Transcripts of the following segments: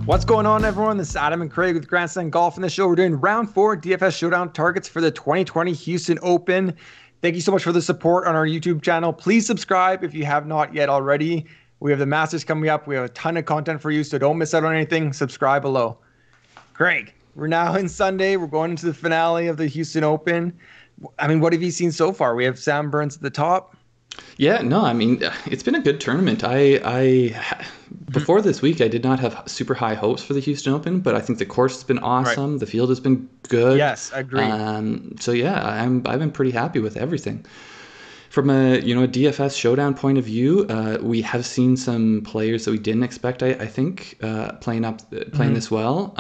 What's going on, everyone? This is Adam and Craig with Grandstand Golf. In this show, we're doing round 4 DFS Showdown targets for the 2020 Houston Open. Thank you so much for the support on our YouTube channel. Please subscribe if you have not yet already. We have the Masters coming up. We have a ton of content for you, so don't miss out on anything. Subscribe below. Craig, we're now in Sunday. We're going into the finale of the Houston Open. I mean, what have you seen so far? We have Sam Burns at the top. Yeah, no, I mean, it's been a good tournament. Before this week, I did not have super high hopes for the Houston Open, but I think the course has been awesome. Right. The field has been good. Yes, I agree. So yeah, I've been pretty happy with everything. From a DFS Showdown point of view, we have seen some players that we didn't expect. I think playing this well,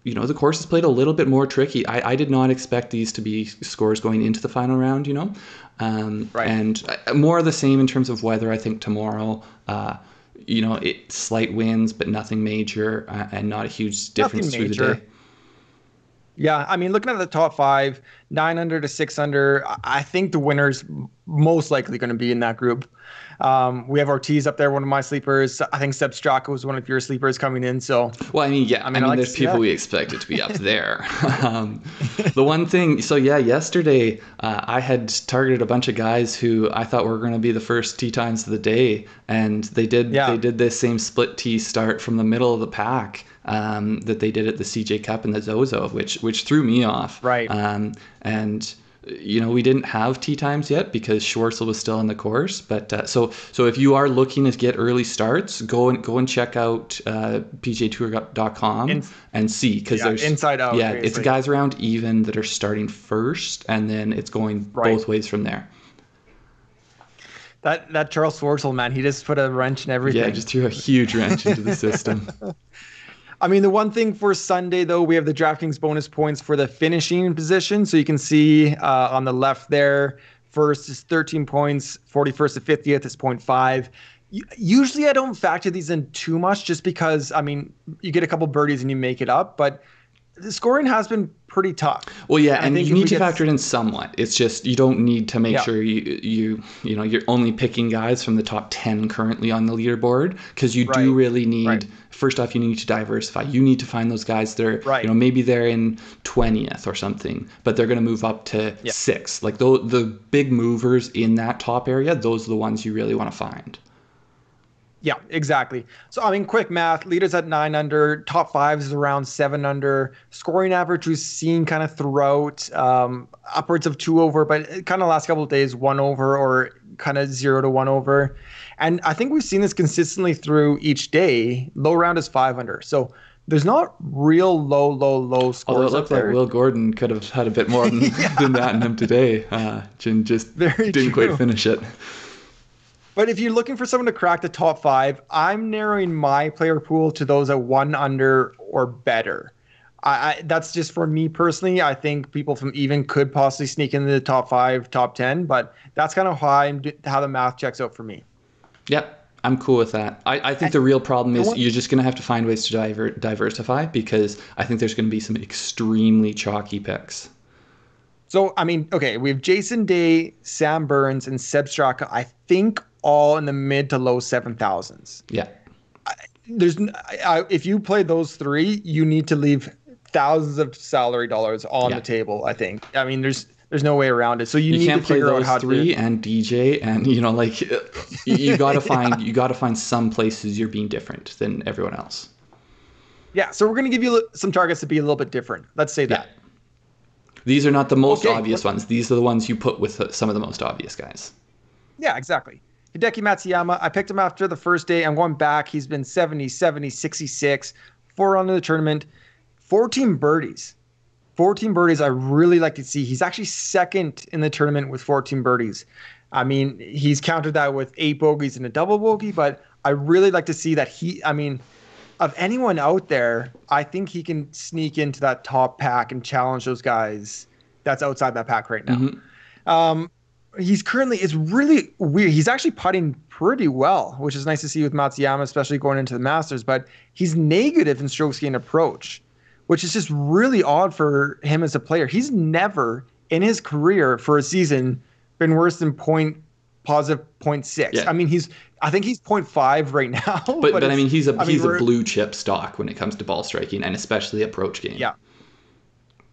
the course has played a little bit more tricky. I did not expect these to be scores going into the final round, and more of the same in terms of weather. I think tomorrow, slight winds, but nothing major, and not a huge difference through the day. Yeah, I mean, looking at the top 5, 9 under to 6 under, I think the winner's most likely going to be in that group. We have Ortiz up there, one of my sleepers. I think Seb Straka was one of your sleepers coming in. So, well, I mean, there's people we expected to be up there. The one thing, yesterday I had targeted a bunch of guys who I thought were going to be the first tee times of the day, and they did this same split tee start from the middle of the pack that they did at the CJ Cup and the Zozo, which threw me off. Right. We didn't have tee times yet because Schwartzel was still on the course. But so if you are looking to get early starts, go and check out PGAtour.com and see, because there's inside out. Yeah, basically. It's guys around even that are starting first, and then it's going both ways from there. That Charles Schwartzel, man, he just put a wrench in everything. Yeah, just threw a huge wrench into the system. I mean, the one thing for Sunday, though, we have the DraftKings bonus points for the finishing position. So you can see on the left there, first is 13 points, 41st to 50th is 0.5. Usually I don't factor these in too much just because, I mean, you get a couple birdies and you make it up. But the scoring has been pretty tough. Well, yeah, and you need to factor it in somewhat. It's just you don't need to make sure you're only picking guys from the top 10 currently on the leaderboard, because you do really need. First off, you need to diversify. You need to find those guys that are, maybe they're in 20th or something, but they're going to move up to 6th. Like the big movers in that top area, those are the ones you really want to find. Yeah, exactly. So, I mean, quick math, leaders at 9 under, top 5 is around 7 under. Scoring average we've seen kind of throughout, upwards of 2 over, but kind of last couple of days, 1 over or kind of 0 to 1 over. And I think we've seen this consistently through each day. Low round is 5 under. So there's not real low scores. Although it looked like Will Gordon could have had a bit more than that in him today. Jim just didn't quite finish it. But if you're looking for someone to crack the top 5, I'm narrowing my player pool to those at 1 under or better. That's just for me personally. I think people from even could possibly sneak into the top 5, top 10, but that's kind of how the math checks out for me. Yep, I'm cool with that. I think the real problem is you're just going to have to find ways to diversify, because I think there's going to be some extremely chalky picks. So, I mean, okay, we have Jason Day, Sam Burns, and Seb Straka, I think all in the mid to low 7,000s. Yeah. If you play those 3, you need to leave thousands of salary dollars on the table, I think. I mean, there's no way around it. So you need to figure out how to play those 3 and DJ, and you got to find some places you're being different than everyone else. Yeah, so we're going to give you some targets to be a little bit different. Let's say that. These are not the most obvious ones. These are the ones you put with some of the most obvious guys. Yeah, exactly. Hideki Matsuyama, I picked him after the first day. I'm going back. He's been 70, 66, 4 under the tournament, 14 birdies. 14 birdies I really like to see. He's actually second in the tournament with 14 birdies. I mean, he's countered that with 8 bogeys and a double bogey, but I really like to see that of anyone out there, I think he can sneak into that top pack and challenge those guys that's outside that pack right now. Mm-hmm. It's really weird. He's actually putting pretty well, which is nice to see with Matsuyama, especially going into the Masters, but he's negative in strokes gained approach, which is just really odd for him as a player. He's never in his career for a season been worse than positive 0.6. Yeah. I mean, I think he's 0.5 right now. But I mean, he's a blue chip stock when it comes to ball striking and especially approach game. Yeah.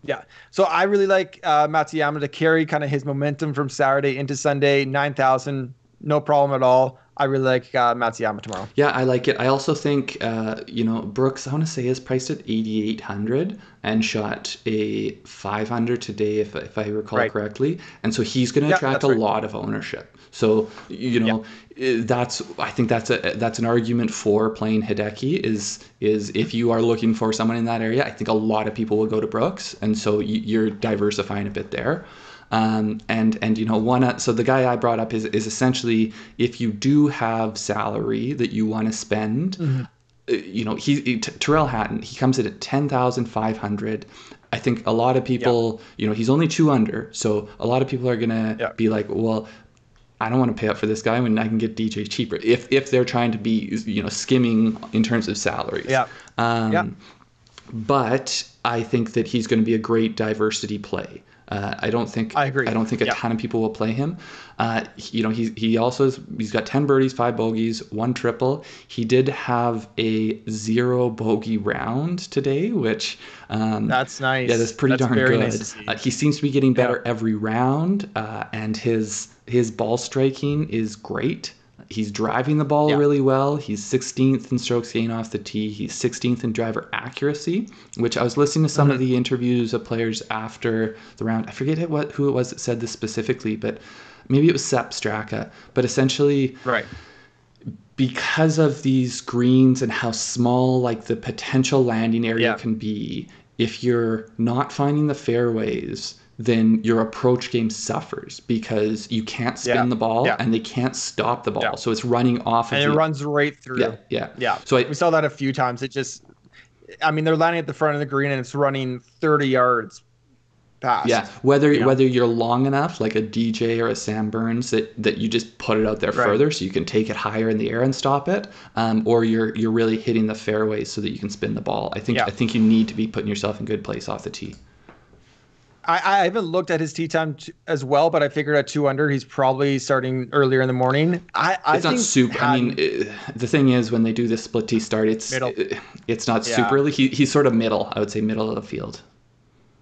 Yeah. So I really like Matsuyama to carry kind of his momentum from Saturday into Sunday. 9,000, no problem at all. I really like Matsuyama tomorrow. Yeah, I like it. I also think, Brooks, I want to say, is priced at 8,800 and shot a 500 today, if I recall correctly. And so he's going to attract a lot of ownership. So, I think that's an argument for playing Hideki is if you are looking for someone in that area, I think a lot of people will go to Brooks. And so you're diversifying a bit there. So the guy I brought up is essentially, if you do have salary that you want to spend, Tyrrell Hatton, he comes in at 10,500. I think a lot of people, he's only 2 under, so a lot of people are gonna be like, well, I don't want to pay up for this guy when I can get DJ cheaper. If they're trying to be, skimming in terms of salaries. But I think that he's going to be a great diversity play. I agree. I don't think a ton of people will play him. He's got 10 birdies, 5 bogeys, 1 triple. He did have a 0 bogey round today, which that's nice. Yeah, that's pretty darn good. Nice to see. He seems to be getting better every round, and his ball striking is great. He's driving the ball really well. He's 16th in strokes gained off the tee. He's 16th in driver accuracy, which I was listening to some of the interviews of players after the round. I forget who it was that said this specifically, but maybe it was Sepp Straka. But essentially, because of these greens and how small like the potential landing area can be, if you're not finding the fairways, then your approach game suffers because you can't spin the ball and they can't stop the ball. So it's running off of it runs right through. Yeah. So we saw that a few times. They're landing at the front of the green and it's running 30 yards past. Yeah. Whether you're long enough, like a DJ or a Sam Burns, that you just put it out there further so you can take it higher in the air and stop it, or you're really hitting the fairways so that you can spin the ball. I think you need to be putting yourself in good place off the tee. I haven't looked at his tee time as well, but I figured at 2 under, he's probably starting earlier in the morning. It's not super. The thing is, when they do this split tee start, it's not super early. He's sort of middle. I would say middle of the field.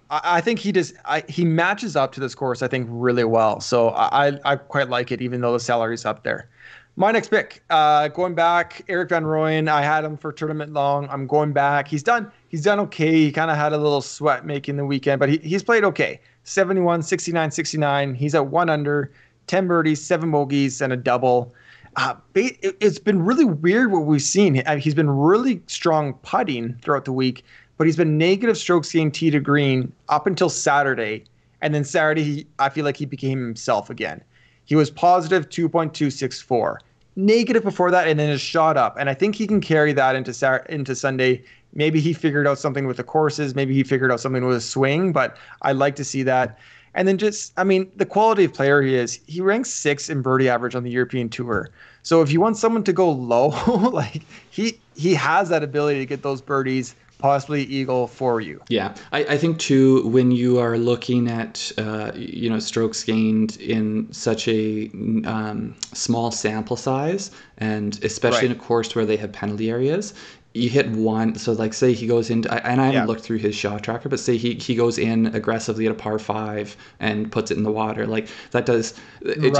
I think he matches up to this course, I think, really well. So I quite like it, even though the salary's up there. My next pick, going back, Erik van Rooyen. I had him for tournament long. I'm going back. He's done okay. He kind of had a little sweat making the weekend, but he's played okay. 71, 69, 69. He's at 1 under, 10 birdies, 7 bogeys, and a double. It's been really weird what we've seen. He's been really strong putting throughout the week, but he's been negative strokes gained tee to green up until Saturday. And then Saturday, I feel like he became himself again. He was positive 2.264. Negative before that, and then it shot up. And I think he can carry that into Sunday. Maybe he figured out something with the courses. Maybe he figured out something with his swing, but I'd like to see that. And then the quality of player he is, he ranks 6th in birdie average on the European Tour. So if you want someone to go low, like he has that ability to get those birdies, possibly eagle for you. Yeah, I think too, when you are looking at strokes gained in such a small sample size, and especially in a course where they have penalty areas, you hit one. So like, say he goes into, and I haven't looked through his shot tracker, but say he goes in aggressively at a par 5 and puts it in the water, like that does it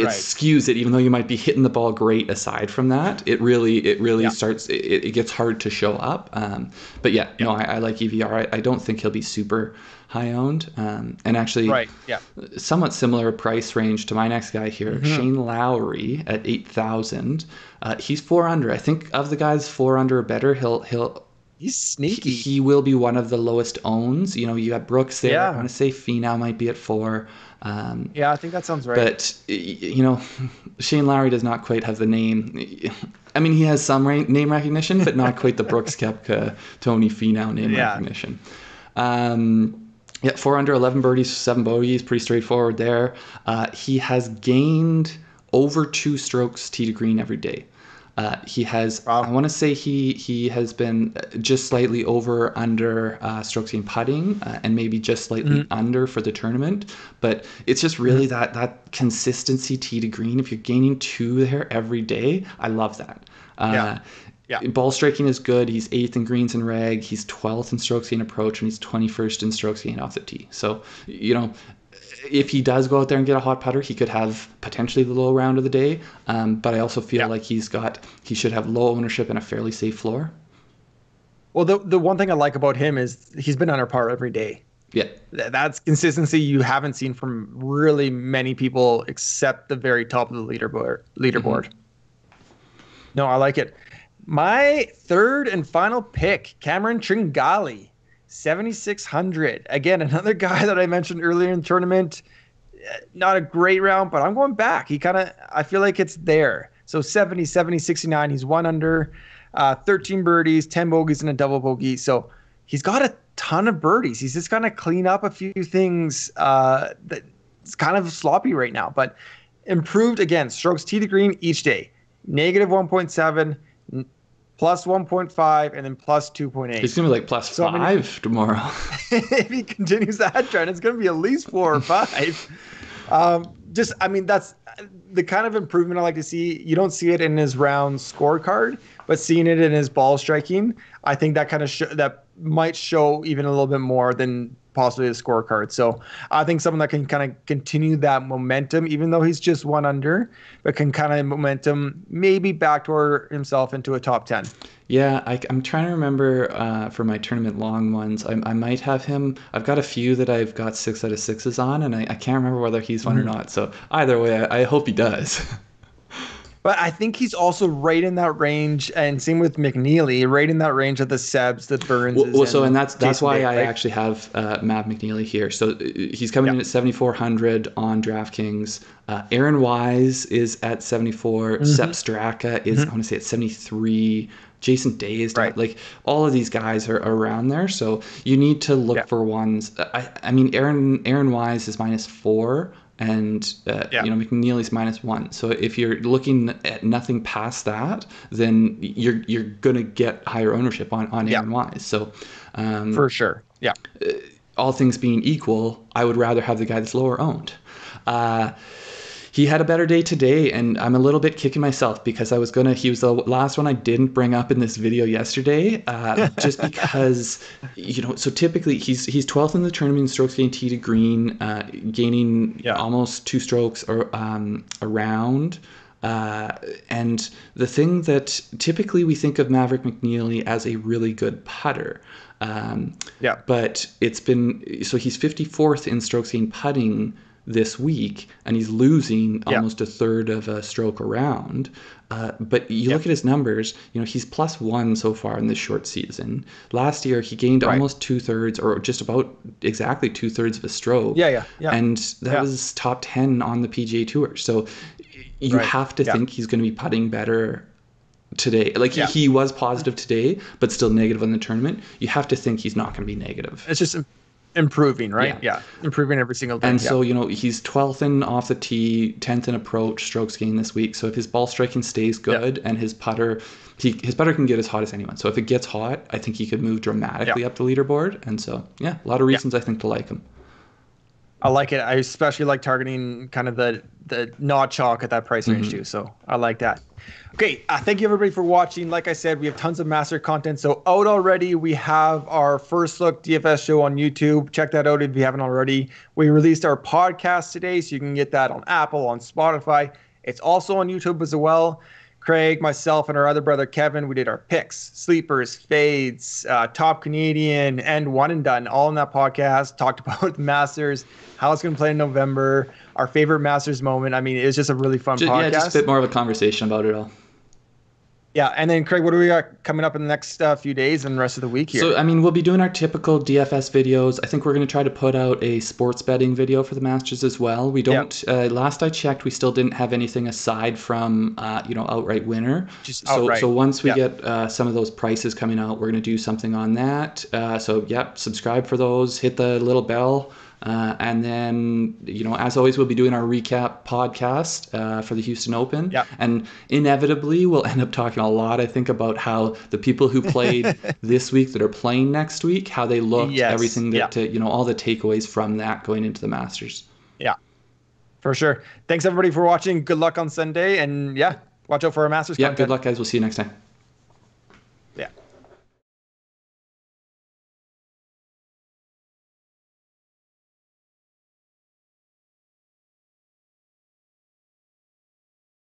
skews it, even though you might be hitting the ball great. Aside from that, it really starts, it gets hard to show up. But I like EVR. I don't think he'll be super high owned, and actually somewhat similar price range to my next guy here, Shane Lowry at 8,000. He's 4 under. I think of the guys 4 under or better, he's sneaky. He will be one of the lowest owns. You got Brooks there. I want to say Finau might be at 4. I think that sounds right. But Shane Lowry does not quite have the name. I mean, he has some name recognition, but not quite the Brooks Koepka, Tony Finau name recognition. 4 under, 11 birdies, 7 bogeys, pretty straightforward there. He has gained over 2 strokes tee to green every day. He has, I want to say he has been just slightly over under strokes gained putting, and maybe just slightly under for the tournament. But it's just really that consistency tee to green. If you're gaining 2 there every day, I love that. Ball striking is good. He's 8th in greens and reg. He's 12th in strokes gained approach, and he's 21st in strokes gained off the tee. So, if he does go out there and get a hot putter, he could have potentially the low round of the day. But I also feel like he should have low ownership and a fairly safe floor. Well, the one thing I like about him is he's been under par every day. Yeah. That's consistency you haven't seen from really many people except the very top of the leaderboard. No, I like it. My third and final pick, Cameron Tringale, 7,600. Again, another guy that I mentioned earlier in the tournament. Not a great round, but I'm going back. I feel like it's there. So 70, 69. He's 1 under, 13 birdies, 10 bogeys, and a double bogey. So he's got a ton of birdies. He's just going to clean up a few things that's kind of sloppy right now. But improved, again, strokes tee to green each day. Negative 1.7, plus 1.5, and then plus 2.8. He's going to be like plus 5 tomorrow. If he continues that trend, it's going to be at least 4 or 5. That's the kind of improvement I like to see. You don't see it in his round scorecard, but seeing it in his ball striking, I think that kind of that might show even a little bit more than possibly the scorecard. So I think someone that can kind of continue that momentum, even though he's just 1 under, but can kind of momentum maybe backdoor himself into a top 10. Yeah, I'm trying to remember for my tournament long ones. I might have him. I've got a few that I've got 6 out of 6s on, and I can't remember whether he's one or not. So either way, I hope he does. But I think he's also right in that range, and same with McNealy, right in that range of the Sebs, the Burns. And that's why I actually have Mav McNealy here. So he's coming in at 7,400 on DraftKings. Aaron Wise is at 74. Sepp Straka is, I want to say, at 73. Jason Day is like all of these guys are around there. So you need to look for ones. I mean, Aaron Wise is -4. And McNealy's -1. So if you're looking at nothing past that, then you're gonna get higher ownership on Aaron Wise. So for sure, all things being equal, I would rather have the guy that's lower owned. He had a better day today, and I'm a little bit kicking myself because he was the last one I didn't bring up in this video yesterday, just because, so typically he's 12th in the tournament in strokes gained tee to green, gaining almost 2 strokes around. And the thing that typically we think of Maverick McNealy as a really good putter. But he's 54th in strokes gained putting this week, and he's losing almost a third of a stroke around. But you look at his numbers, he's +1 so far in this short season. Last year, he gained almost 2/3 or just about exactly 2/3 of a stroke. And that was top 10 on the PGA Tour. So you have to think he's going to be putting better today. Like he was positive today, but still negative on the tournament. You have to think he's not going to be negative. It's just improving, right? Improving every single day. And so, he's 12th in off the tee, 10th in approach, strokes gained this week. So if his ball striking stays good and his putter can get as hot as anyone. So if it gets hot, I think he could move dramatically up the leaderboard. And so, a lot of reasons I think to like him. I like it. I especially like targeting kind of the not chalk at that price range too. So I like that. Okay, thank you everybody for watching. Like I said, we have tons of master content. So out already, we have our first look DFS show on YouTube. Check that out if you haven't already. We released our podcast today, so you can get that on Apple, on Spotify. It's also on YouTube as well. Craig, myself, and our other brother Kevin, we did our picks, sleepers, fades, top Canadian, and one and done, all in that podcast. Talked about the Masters, how it's going to play in November, our favorite Masters moment. I mean, it was just a really fun podcast. Yeah, just a bit more of a conversation about it all. Yeah, and then Craig, what do we got coming up in the next few days and the rest of the week here? So, we'll be doing our typical DFS videos. I think we're going to try to put out a sports betting video for the Masters as well. We don't. Last I checked, we still didn't have anything aside from outright winner. Just outright. So once we get some of those prices coming out, we're going to do something on that. So subscribe for those. Hit the little bell. And then, as always, we'll be doing our recap podcast for the Houston Open. Yep. And inevitably, we'll end up talking a lot, I think, about how the people who played this week that are playing next week, how they looked, everything that, all the takeaways from that going into the Masters. Yeah, for sure. Thanks, everybody, for watching. Good luck on Sunday. And, watch out for our Masters content. Good luck, guys. We'll see you next time.